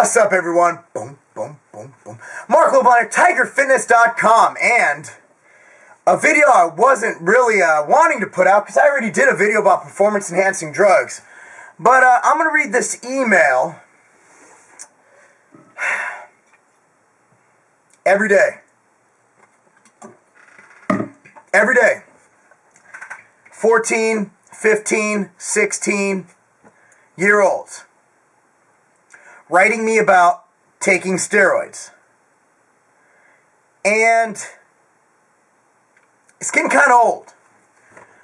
What's up, everyone? Boom, boom, boom, boom. Marc Lobliner, TigerFitness.com, and a video I wasn't really wanting to put out because I already did a video about performance-enhancing drugs. But I'm going to read this email every day. Every day. 14, 15, 16-year-olds writing me about taking steroids. And it's getting kind of old.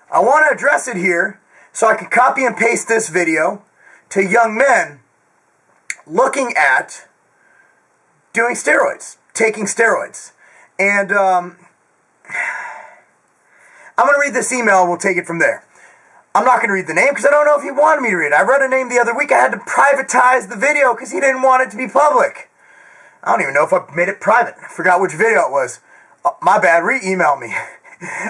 I want to address it here so I can copy and paste this video to young men looking at doing steroids, taking steroids. And I'm going to read this email and we'll take it from there. I'm not going to read the name because I don't know if he wanted me to read it. I read a name the other week. I had to privatize the video because he didn't want it to be public. I don't even know if I made it private. I forgot which video it was. Oh, my bad. Re-email me.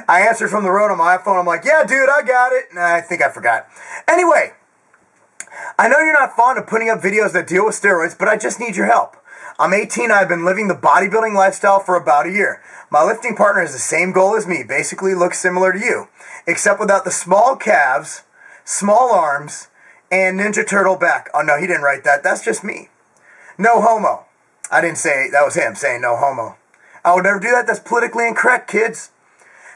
I answered from the road on my iPhone. I'm like, yeah, dude, I got it. Nah, I think I forgot. Anyway, I know you're not fond of putting up videos that deal with steroids, but I just need your help. I'm 18. I've been living the bodybuilding lifestyle for about a year. My lifting partner has the same goal as me. Basically looks similar to you, except without the small calves, small arms, and Ninja Turtle back. Oh, no, he didn't write that. That's just me. No homo. I didn't say, that was him saying no homo. I would never do that. That's politically incorrect, kids.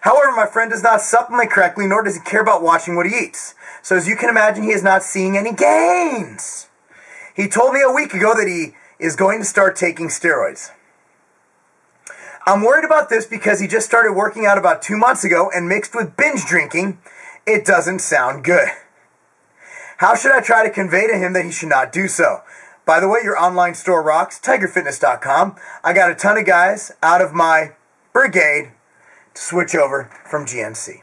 However, my friend does not supplement correctly, nor does he care about watching what he eats. So as you can imagine, he is not seeing any gains. He told me a week ago that he is going to start taking steroids. I'm worried about this because he just started working out about 2 months ago, and mixed with binge drinking, it doesn't sound good. How should I try to convey to him that he should not do so? By the way, your online store rocks, TigerFitness.com. I got a ton of guys out of my brigade to switch over from GNC.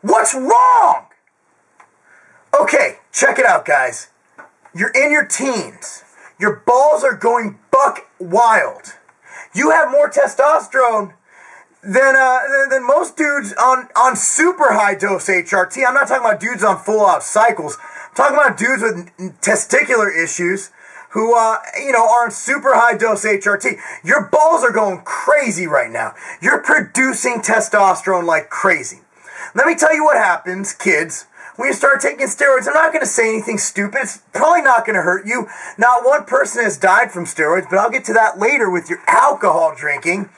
What's wrong? Okay, check it out, guys. You're in your teens. Your balls are going buck wild. You have more testosterone than most dudes on super high dose HRT. I'm not talking about dudes on full out cycles. I'm talking about dudes with testicular issues who are on super high dose HRT. Your balls are going crazy right now. You're producing testosterone like crazy. Let me tell you what happens, kids, when you start taking steroids. I'm not going to say anything stupid. It's probably not going to hurt you. Not one person has died from steroids, but I'll get to that later with your alcohol drinking.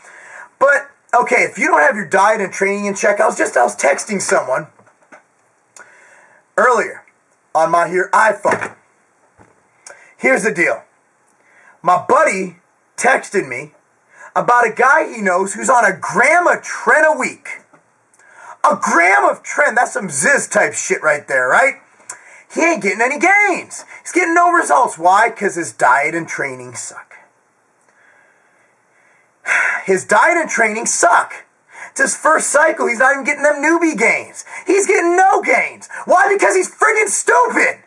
But, okay, if you don't have your diet and training in check, I was texting someone earlier on my iPhone. Here's the deal. My buddy texted me about a guy he knows who's on a gram of Tren a week. A gram of Tren, that's some Ziz type shit right there, right? He ain't getting any gains. He's getting no results. Why? Because his diet and training suck. His diet and training suck. It's his first cycle. He's not even getting them newbie gains. He's getting no gains. Why? Because he's friggin' stupid.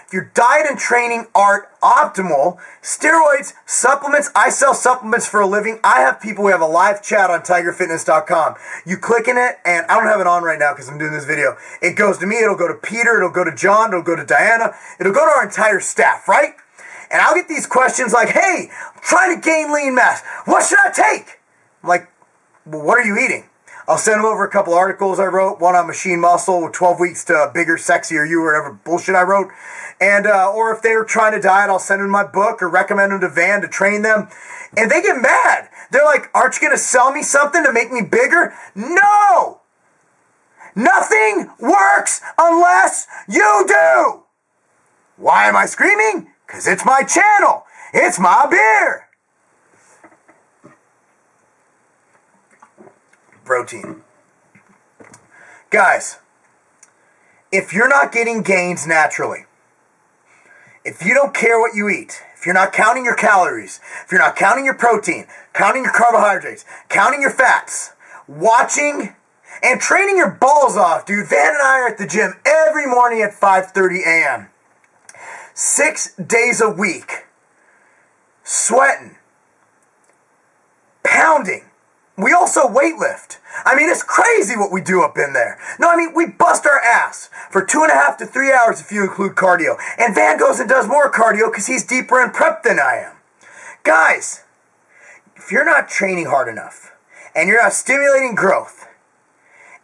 If your diet and training aren't optimal, steroids, supplements, I sell supplements for a living. I have people who have a live chat on TigerFitness.com. You click in it, and I don't have it on right now because I'm doing this video. It goes to me, it'll go to Peter, it'll go to John, it'll go to Diana, it'll go to our entire staff, right? And I'll get these questions like, hey, I'm trying to gain lean mass. What should I take? I'm like, well, what are you eating? I'll send them over a couple articles I wrote, one on machine muscle with 12 weeks to bigger, sexier you, or whatever bullshit I wrote. And, or if they're trying to diet, I'll send them my book or recommend them to Van to train them. And they get mad. They're like, aren't you going to sell me something to make me bigger? No! Nothing works unless you do! Why am I screaming? Because it's my channel. It's my beer. Protein. Guys, if you're not getting gains naturally, if you don't care what you eat, if you're not counting your calories, if you're not counting your protein, counting your carbohydrates, counting your fats, watching and training your balls off, dude. Van and I are at the gym every morning at 5:30 a.m. 6 days a week, sweating, pounding, We also weightlift. I mean, it's crazy what we do up in there. No, I mean, we bust our ass for 2.5 to 3 hours if you include cardio. And Van goes and does more cardio because he's deeper in prep than I am. Guys, if you're not training hard enough, and you're not stimulating growth,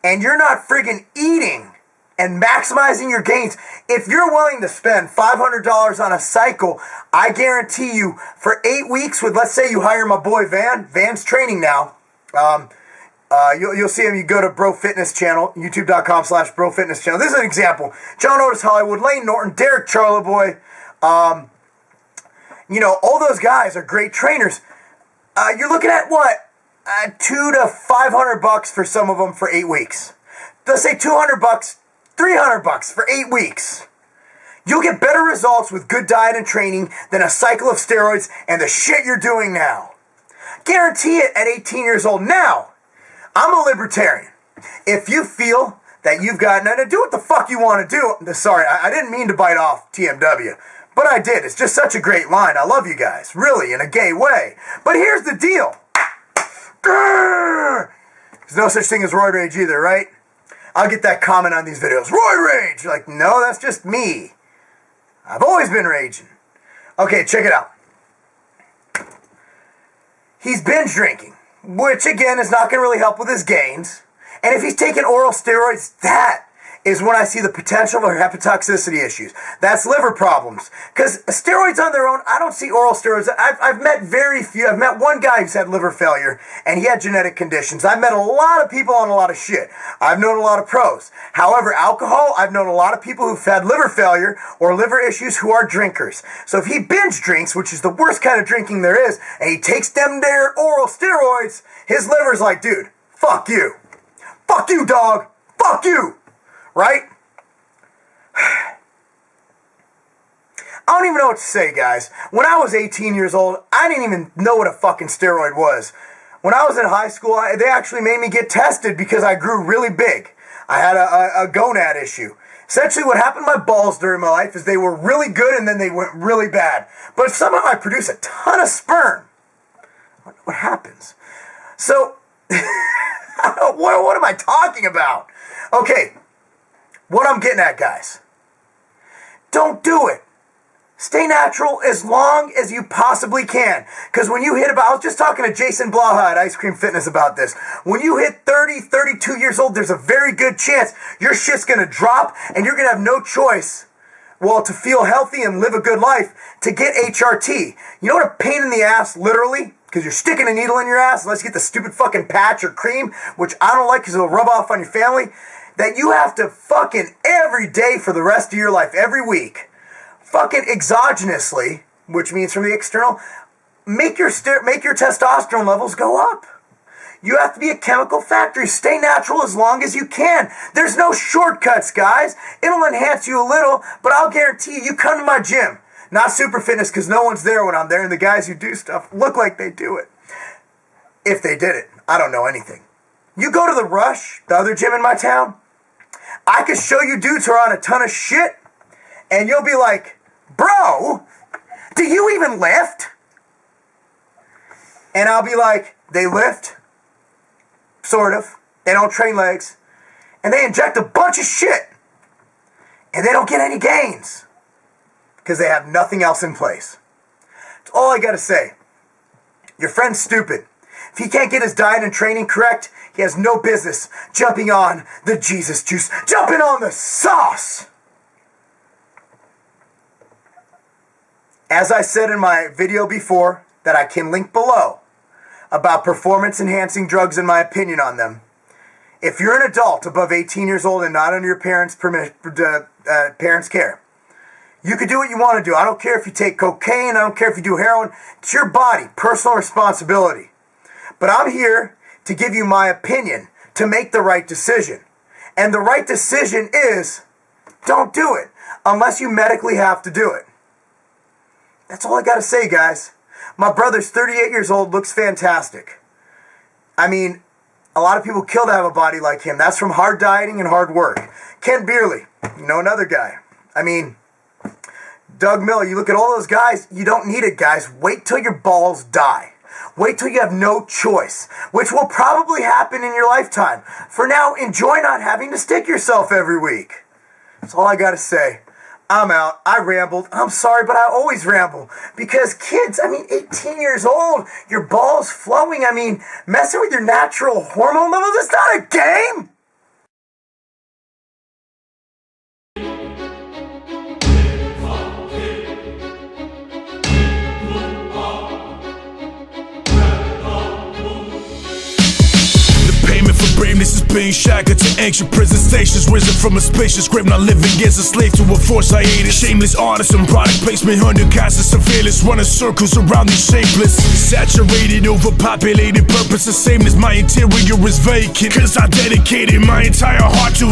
and you're not friggin' eating and maximizing your gains, if you're willing to spend $500 on a cycle, I guarantee you, for 8 weeks with, let's say you hire my boy Van, Van's training now, you'll see him. You go to Bro Fitness channel, youtube.com/Bro Fitness channel. This is an example. John Otis Hollywood, Lane Norton, Derek Charleboy, all those guys are great trainers. You're looking at what? $200 to $500 for some of them for 8 weeks. Let's say $200, $300 for 8 weeks. You'll get better results with good diet and training than a cycle of steroids and the shit you're doing now. Guarantee it at 18 years old. Now, I'm a libertarian. If you feel that you've got, now do what the fuck you want to do. Sorry, I didn't mean to bite off TMW, but I did. It's just such a great line. I love you guys, really, in a gay way. But here's the deal. There's no such thing as roid rage either, right? I'll get that comment on these videos. Roid rage! You're like, no, that's just me. I've always been raging. Okay, check it out. He's binge drinking, which again is not going to really help with his gains. And if he's taking oral steroids, that is when I see the potential for hepatotoxicity issues. That's liver problems. Because steroids on their own, I don't see oral steroids. I've met very few. I've met one guy who's had liver failure, and he had genetic conditions. I've met a lot of people on a lot of shit. I've known a lot of pros. However, alcohol, I've known a lot of people who've had liver failure or liver issues who are drinkers. So if he binge drinks, which is the worst kind of drinking there is, and he takes them their oral steroids, his liver's like, dude, fuck you. Fuck you, dog. Fuck you. Right? I don't even know what to say, guys. When I was 18 years old, I didn't even know what a fucking steroid was. When I was in high school, they actually made me get tested because I grew really big. I had a gonad issue. Essentially what happened to my balls during my life is they were really good and then they went really bad. But somehow I produce a ton of sperm. What happens? So, what am I talking about? Okay. What I'm getting at, guys, don't do it. Stay natural as long as you possibly can. Because when you hit I was just talking to Jason Blaha at Ice Cream Fitness about this. When you hit 30, 32 years old, there's a very good chance your shit's going to drop and you're going to have no choice, well, to feel healthy and live a good life, to get HRT. You know what a pain in the ass, literally? Because you're sticking a needle in your ass, unless you get the stupid fucking patch or cream, which I don't like because it'll rub off on your family. That you have to fucking every day for the rest of your life, every week, fucking exogenously, which means from the external, make your testosterone levels go up. You have to be a chemical factory. Stay natural as long as you can. There's no shortcuts, guys. It'll enhance you a little, but I'll guarantee you come to my gym. Not Super Fitness because no one's there when I'm there, and the guys who do stuff look like they do it. If they did it, I don't know anything. You go to the Rush, the other gym in my town, I could show you dudes who are on a ton of shit, and you'll be like, bro, do you even lift? And I'll be like, they lift, sort of. They don't train legs, and they inject a bunch of shit, and they don't get any gains because they have nothing else in place. That's all I gotta say. Your friend's stupid. If he can't get his diet and training correct, he has no business jumping on the Jesus juice, jumping on the sauce. As I said in my video before, that I can link below, about performance-enhancing drugs and my opinion on them. If you're an adult above 18 years old and not under your parents' care, you can do what you want to do. I don't care if you take cocaine. I don't care if you do heroin. It's your body, personal responsibility. But I'm here to give you my opinion, to make the right decision. And the right decision is, don't do it, unless you medically have to do it. That's all I gotta say, guys. My brother's 38 years old, looks fantastic. I mean, a lot of people kill to have a body like him. That's from hard dieting and hard work. Ken Beerley, another guy. I mean, Doug Miller, you look at all those guys, you don't need it, guys. Wait till your balls die. Wait till you have no choice, which will probably happen in your lifetime. For now, enjoy not having to stick yourself every week. That's all I gotta say. I'm out. I rambled. I'm sorry, but I always ramble. Because kids, 18 years old, your balls flowing, messing with your natural hormone levels, it's not a game! This is being shackled to ancient prison stations, risen from a spacious grave, not living as a slave to a force I hated. Shameless artists and product placement under constant surveillance, running circles around these shapeless, saturated, overpopulated, purpose the same as my interior is vacant. Cause I dedicated my entire heart to